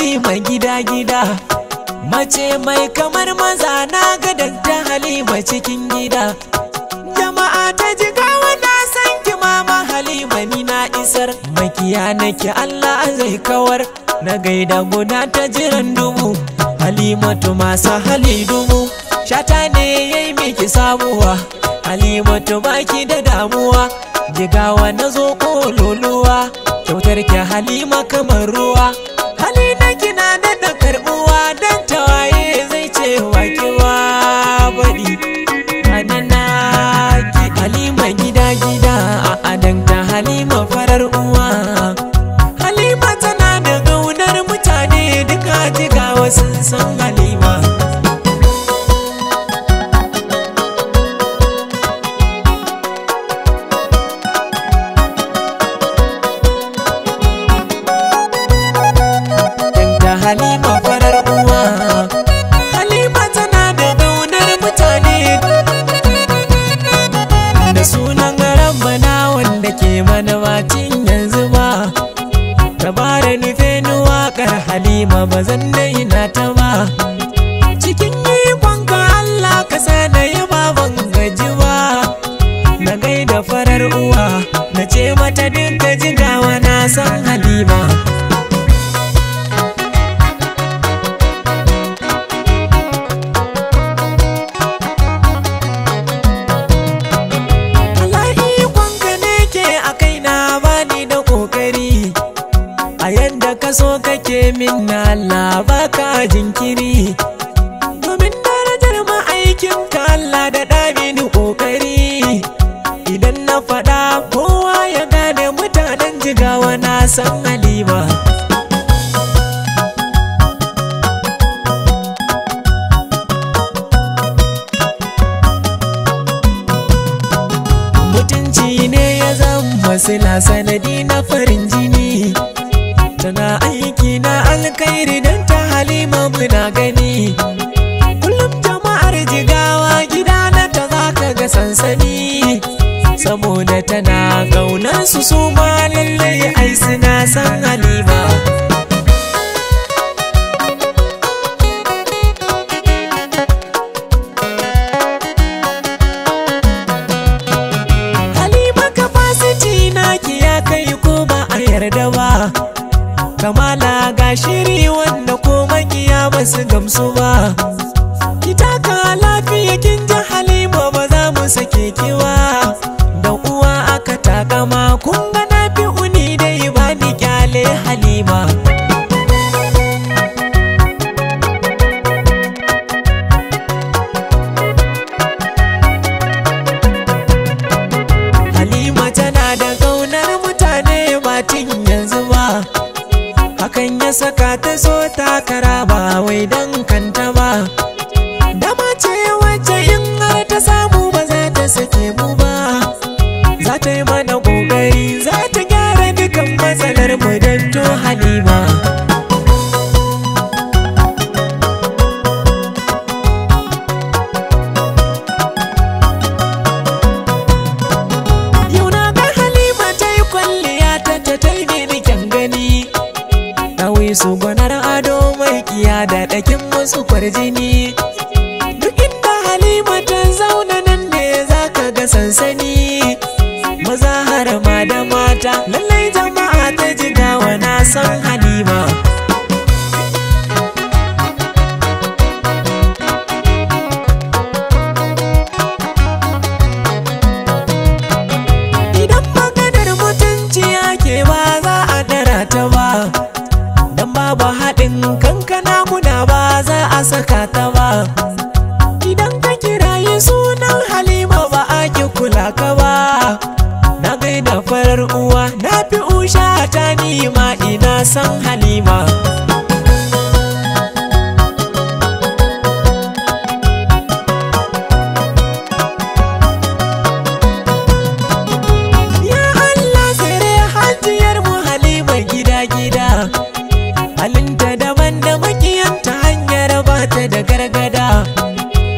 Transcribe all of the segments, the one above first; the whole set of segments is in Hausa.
Halima gida-gida, mace mai kamar maza na gadanta Halima cikin gida. Jama'a ta Jigawa na san ki mama Halima ni na isar, makiya nake Allah zai kawar, na gaida guda ta jiran dubu, Halimatu masu hali dubu. Shata ne yayi miki sabuwa, Halimatu baki da damuwa, Jigawa na zo kololuwa, kyautar ki Halima kamar ruwa. Halina kina da karbuwa, dan tawaye zai ce wake wa badi. Anana ki Halima gida-gida, a adanta Halima farar uwa. Halima tana da gaunar mutane, duka Jigawa sun san Halima. Halima farar uwa, Halima tana da gaunar mutane, da sunan Rabbana wanda ke mana bacin yanzu ba. Tabara nufe ni waƙar Halima ba zan daina ta ba, cikin ikonka Allah ka sana yaba ban gaji ba. Na gaida farar uwa, na ce mata duka Jigawa na san Halima. A yadda ka so kake min na Allah baka jinkiri, domin darajar ma'aikinka Allah da ɗamini ƙoƙari. Idan na faɗa kowa ya gane mutanen Jigawa na san Halima. Mutunci ne ya zama sila sanadi na farin jini, tana aiki na alkhairi don ta Halima muna gani. Kullum jama'ar Jigawa gida na ta zaka ga sansani, saboda tana ƙaunar su ma lallai ai suna san Halima. Halima capacity naki ya kai ko ba a yarda ba, kamala ga shiri wanda ko makiya ba su gamsu ba. Ki taka lafiya kin ji Halima ba za mu sake ki ba, da uwa aka taka ma kun ga na fi uni dai ba ni kyale Halima. Halima tana da ƙaunar mutane ba tun yanzu ba, hakan ya saka ta so takara ba wai dan kanta ba. Dama ce wacce in har ta samu ba za ta sake mu ba, za ta yi mana ƙoƙari, za ta gyara dukan matsalar mu don to Halima. Yau na ga Halima ta yi kwalliya ta yi mini kyan gani, su gwanar ado mai kiya da ɗakin musu kwarjini. Duk inda Halima ta zauna nan ne za ka ga sansani, maza har ma da mata lallai jama'a ta Jigawa na san Halima. Idan maganar mutunci ake ba za a dara ta ba, dan babu haɗin kankana muna ba za a saka ta ba. Idan ka kirayi sunan Halima ba a ki kula ka ba, na gaida farar uwa na fi usha ta nima ina san Halima. Ya Allah tsare hajiyar mu Halima gida-gida, halinta daban da makiyanta hanyar ba ta da gargada.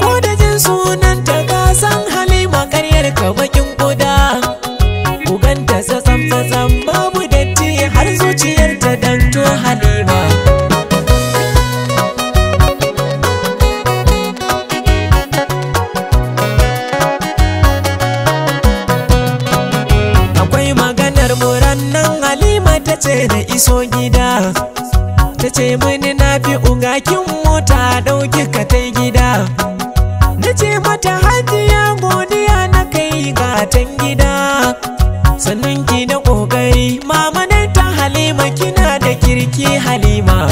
Ko da jin sunanta ka san Halima karyar ka bakin kuda, ku ganta tsatsam babu datti har zuciyarta dan to wuce na iso gida. Ta ce mini na fi ugakin mota ɗauki ka tai gida. Na ce mata hajiya godiya na kai gatan gida. Sannan ki da ƙoƙari mama ta Halima kina da kirki Halima.